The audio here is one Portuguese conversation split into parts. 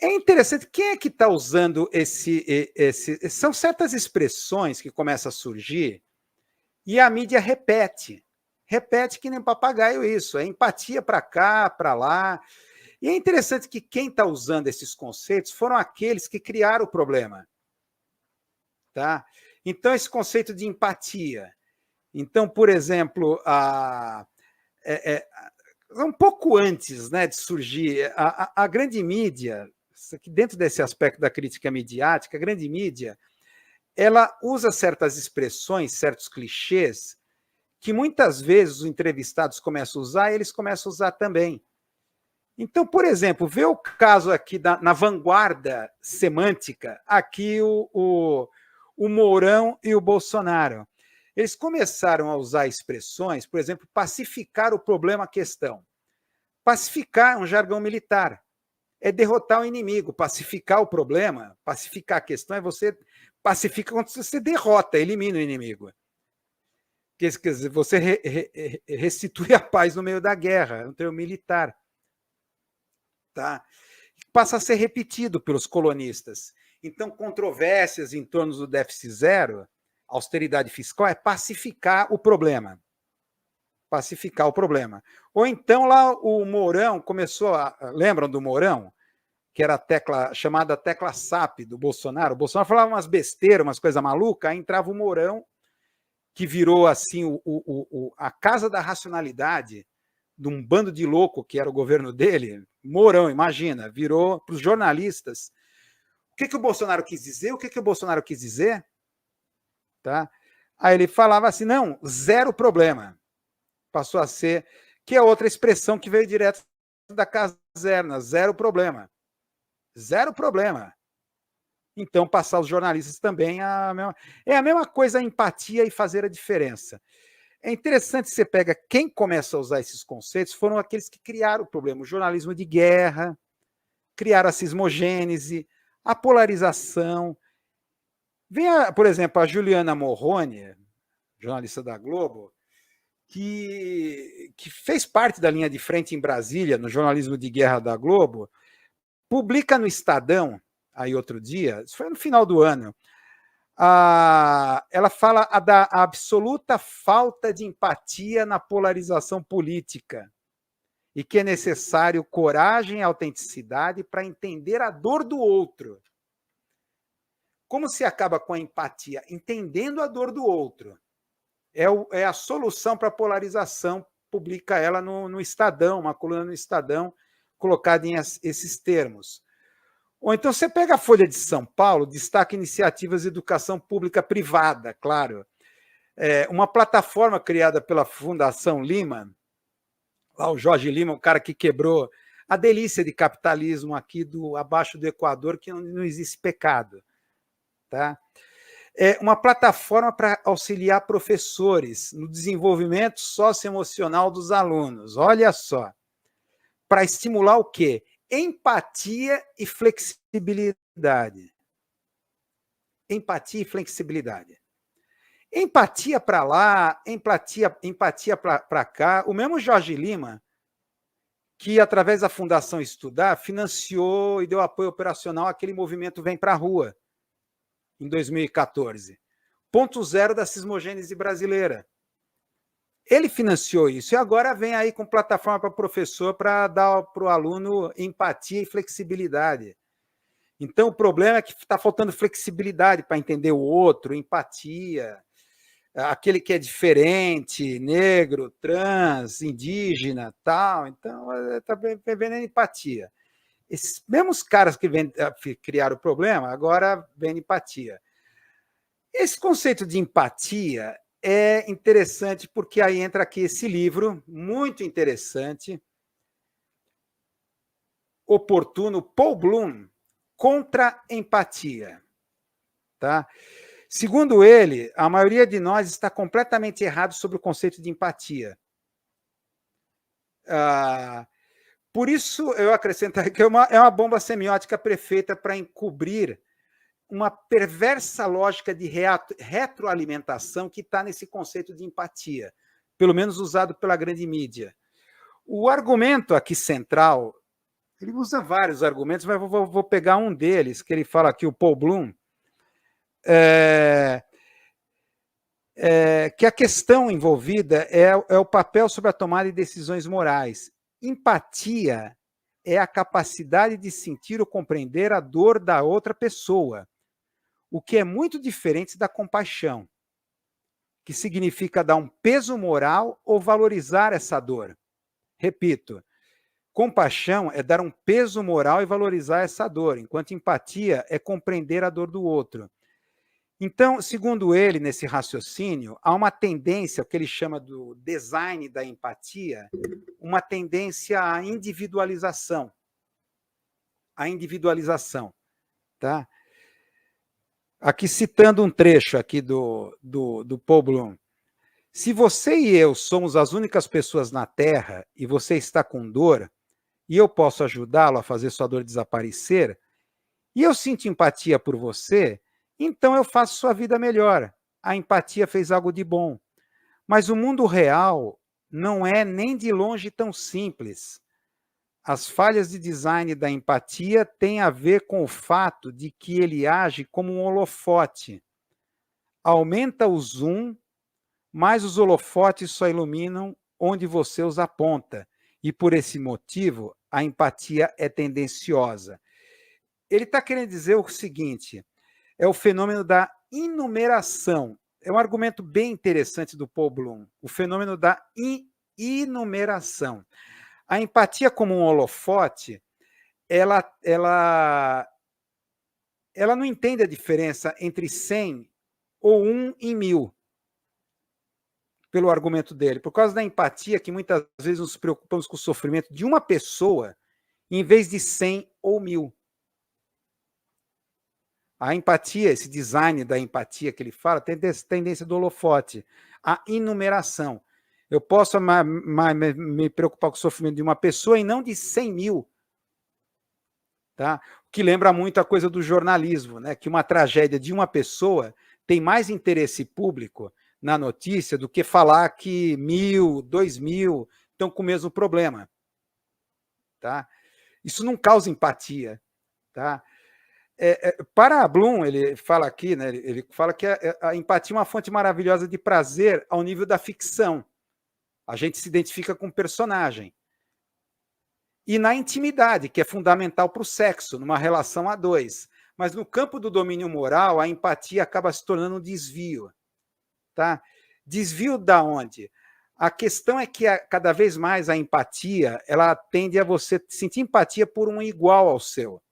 É interessante, quem é que está usando esse. São certas expressões que começam a surgir e a mídia repete. Repete que nem papagaio isso. É empatia para cá, para lá. E é interessante que quem está usando esses conceitos foram aqueles que criaram o problema. Tá? Então, esse conceito de empatia. Então, por exemplo, um pouco antes, né, de surgir a grande mídia, dentro desse aspecto da crítica midiática, a grande mídia, ela usa certas expressões, certos clichês, que muitas vezes os entrevistados começam a usar e eles começam a usar também. Então, por exemplo, vê o caso aqui na vanguarda semântica, aqui o Mourão e o Bolsonaro. Eles começaram a usar expressões, por exemplo, pacificar o problema, a questão. Pacificar é um jargão militar, é derrotar o inimigo. Pacificar o problema, pacificar a questão, é você pacifica quando você derrota, elimina o inimigo. Quer dizer, você restitui a paz no meio da guerra, é um termo militar. Tá? Passa a ser repetido pelos colonistas. Então, controvérsias em torno do déficit zero, austeridade fiscal, é pacificar o problema. Pacificar o problema. Ou então, lá o Mourão começou a. Lembram do Mourão? Que era a tecla, chamada tecla SAP do Bolsonaro. O Bolsonaro falava umas besteiras, umas coisas malucas, aí entrava o Mourão, que virou assim a casa da racionalidade de um bando de louco que era o governo dele. Mourão, imagina, virou para os jornalistas. O que o Bolsonaro quis dizer? O que o Bolsonaro quis dizer? Tá? Aí ele falava assim, não, zero problema. Passou a ser, que é outra expressão que veio direto da caserna, zero problema. Zero problema. Então, passar os jornalistas também é a mesma coisa, a empatia e fazer a diferença. É interessante, você pega quem começa a usar esses conceitos, foram aqueles que criaram o problema, o jornalismo de guerra, criaram a cismogênese, a polarização. Vem, por exemplo, a Juliana Morrone, jornalista da Globo, que fez parte da linha de frente em Brasília, no jornalismo de guerra da Globo, publica no Estadão, aí outro dia, isso foi no final do ano, ela fala da absoluta falta de empatia na polarização política e que é necessário coragem e autenticidade para entender a dor do outro. Como se acaba com a empatia? Entendendo a dor do outro. É a solução para a polarização, publica ela no Estadão, uma coluna no Estadão, colocada em esses termos. Ou então você pega a Folha de São Paulo, destaca iniciativas de educação pública privada, claro. Uma plataforma criada pela Fundação Lima, lá o Jorge Lima, o cara que quebrou a delícia de capitalismo aqui abaixo do Equador, que não existe pecado. Tá? É uma plataforma para auxiliar professores no desenvolvimento socioemocional dos alunos. Olha só. Para estimular o quê? Empatia e flexibilidade. Empatia e flexibilidade. Empatia para lá, empatia para cá. O mesmo Jorge Lima, que através da Fundação Estudar, financiou e deu apoio operacional àquele movimento Vem para a Rua, em 2014. Ponto zero da cismogênese brasileira. Ele financiou isso e agora vem aí com plataforma para professor para dar para o aluno empatia e flexibilidade. Então, o problema é que está faltando flexibilidade para entender o outro, empatia, aquele que é diferente, negro, trans, indígena, tal. Então, está vendo empatia. Esses mesmos caras que criaram o problema, agora vem empatia. Esse conceito de empatia é interessante porque aí entra aqui esse livro, muito interessante, oportuno, Paul Bloom, Contra a Empatia. Tá? Segundo ele, a maioria de nós está completamente errado sobre o conceito de empatia. Por isso, eu acrescentaria que é uma bomba semiótica perfeita para encobrir uma perversa lógica de retroalimentação que está nesse conceito de empatia, pelo menos usado pela grande mídia. O argumento aqui central, Ele usa vários argumentos, mas vou pegar um deles, que ele fala aqui, o Paul Bloom, que a questão envolvida é o papel sobre a tomada de decisões morais. Empatia é a capacidade de sentir ou compreender a dor da outra pessoa, o que é muito diferente da compaixão, que significa dar um peso moral ou valorizar essa dor. Repito, compaixão é dar um peso moral e valorizar essa dor, enquanto empatia é compreender a dor do outro. Então, segundo ele, nesse raciocínio, há uma tendência, o que ele chama do design da empatia, uma tendência à individualização. A individualização, tá? Aqui citando um trecho aqui do Paul Bloom. Se você e eu somos as únicas pessoas na Terra e você está com dor, e eu posso ajudá-lo a fazer sua dor desaparecer, e eu sinto empatia por você, então eu faço sua vida melhor. A empatia fez algo de bom. Mas o mundo real não é nem de longe tão simples. As falhas de design da empatia têm a ver com o fato de que ele age como um holofote. Aumenta o zoom, mas os holofotes só iluminam onde você os aponta. E por esse motivo, a empatia é tendenciosa. Ele está querendo dizer o seguinte, é o fenômeno da inumeração. É um argumento bem interessante do Paul Bloom, o fenômeno da inumeração. A empatia como um holofote, ela não entende a diferença entre 100 ou 1 em 1000, pelo argumento dele. Por causa da empatia, que muitas vezes nos preocupamos com o sofrimento de uma pessoa, em vez de 100 ou 1000. A empatia, esse design da empatia que ele fala, tem tendência do holofote, a inumeração. Eu posso me preocupar com o sofrimento de uma pessoa e não de 100 mil. Tá? O que lembra muito a coisa do jornalismo, né? Que uma tragédia de uma pessoa tem mais interesse público na notícia do que falar que 1000, 2000 estão com o mesmo problema. Tá? Isso não causa empatia. Tá? Para Bloom, ele fala aqui, né, ele fala que a empatia é uma fonte maravilhosa de prazer ao nível da ficção. A gente se identifica com o personagem. E na intimidade, que é fundamental para o sexo, numa relação a dois. Mas no campo do domínio moral, a empatia acaba se tornando um desvio. Tá? Desvio da onde? A questão é que cada vez mais a empatia, ela tende a você sentir empatia por um igual ao seu.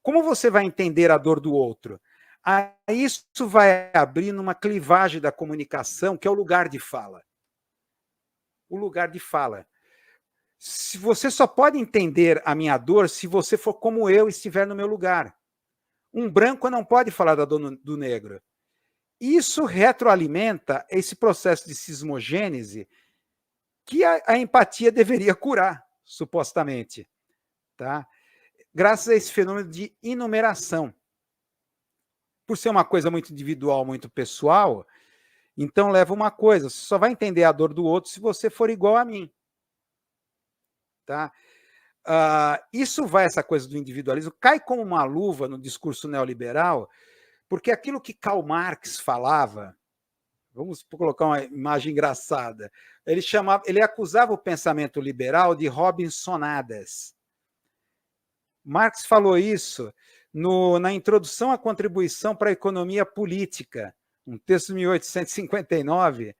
Como você vai entender a dor do outro? Isso vai abrir numa clivagem da comunicação, que é o lugar de fala. O lugar de fala. Se você só pode entender a minha dor se você for como eu estiver no meu lugar. Um branco não pode falar da dor do negro. Isso retroalimenta esse processo de cismogênese que a empatia deveria curar, supostamente. Tá? Graças a esse fenômeno de inumeração. Por ser uma coisa muito individual, muito pessoal, então leva uma coisa, você só vai entender a dor do outro se você for igual a mim. Tá? Isso vai, essa coisa do individualismo, cai como uma luva no discurso neoliberal, porque aquilo que Karl Marx falava, vamos colocar uma imagem engraçada, ele acusava o pensamento liberal de Robinsonadas. Marx falou isso na introdução à contribuição para a economia política, um texto de 1859,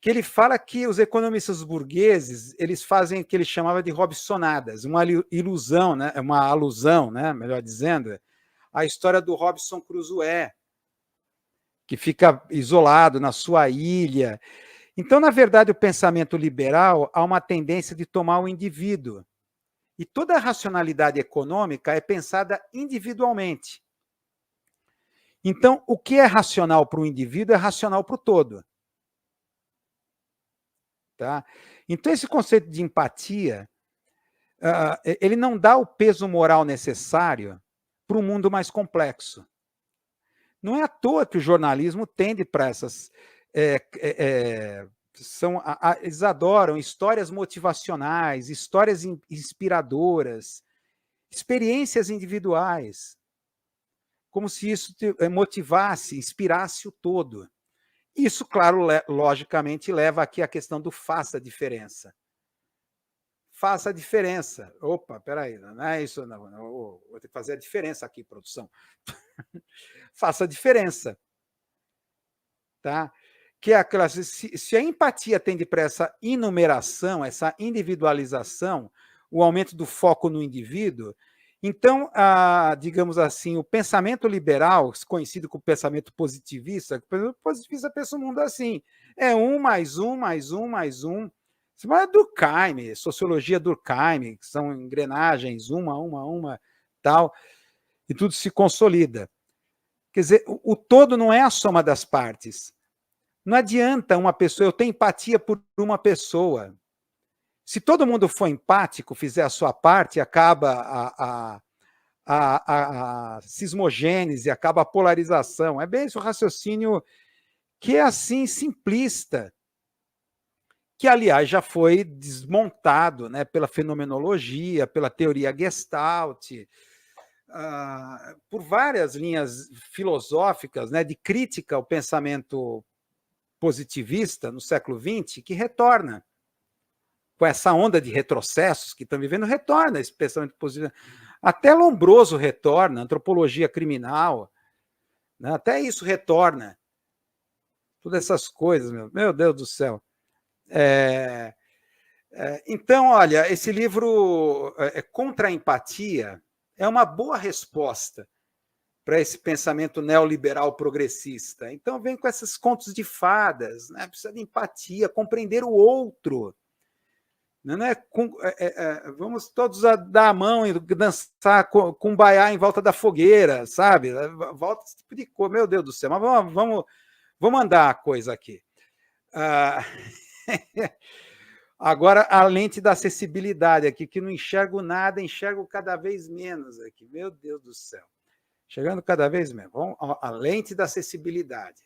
que ele fala que os economistas burgueses eles fazem o que ele chamava de Robinsonadas, uma ilusão, né, uma alusão, né, melhor dizendo, à história do Robinson Crusoe, que fica isolado na sua ilha. Então, na verdade, o pensamento liberal há uma tendência de tomar o indivíduo. E toda a racionalidade econômica é pensada individualmente. Então, o que é racional para o indivíduo é racional para o todo. Tá? Então, esse conceito de empatia, ele não dá o peso moral necessário para um mundo mais complexo. Não é à toa que o jornalismo tende para essas eles adoram histórias motivacionais, histórias inspiradoras, experiências individuais, como se isso motivasse, inspirasse o todo. Isso, claro, logicamente, leva aqui a questão do faça a diferença. Faça a diferença. Opa, peraí, não é isso, não. Vou ter que fazer a diferença aqui, produção. Faça a diferença. Tá? Que é aquela, se a empatia tende para essa enumeração, essa individualização, o aumento do foco no indivíduo, então, digamos assim, o pensamento liberal, conhecido como pensamento positivista, o positivista pensa o mundo assim, é um mais um, mais um, mais um. Isso é Durkheim, sociologia Durkheim, que são engrenagens, uma, tal, e tudo se consolida. Quer dizer, o todo não é a soma das partes. Não adianta uma pessoa, eu tenho empatia por uma pessoa. Se todo mundo for empático, fizer a sua parte, acaba a cismogênese, acaba a polarização. É bem esse o raciocínio que é assim simplista, que, aliás, já foi desmontado, né, pela fenomenologia, pela teoria Gestalt, por várias linhas filosóficas, né, de crítica ao pensamento positivista no século XX, que retorna. Com essa onda de retrocessos que estão vivendo, retorna esse pensamento positivo. Até Lombroso retorna, antropologia criminal, né? Até isso retorna. Todas essas coisas, meu Deus do céu. Então, olha, esse livro, Contra a Empatia, é uma boa resposta para esse pensamento neoliberal progressista. Então, vem com esses contos de fadas, né? Precisa de empatia, compreender o outro. Não é, vamos todos dar a mão e dançar com baiá em volta da fogueira, sabe? Volta esse tipo de coisa, meu Deus do céu. Mas vamos andar a coisa aqui. Agora, a lente da acessibilidade aqui, que não enxergo nada, enxergo cada vez menos aqui. Meu Deus do céu. Chegando cada vez menos. Vamos, a lente da acessibilidade.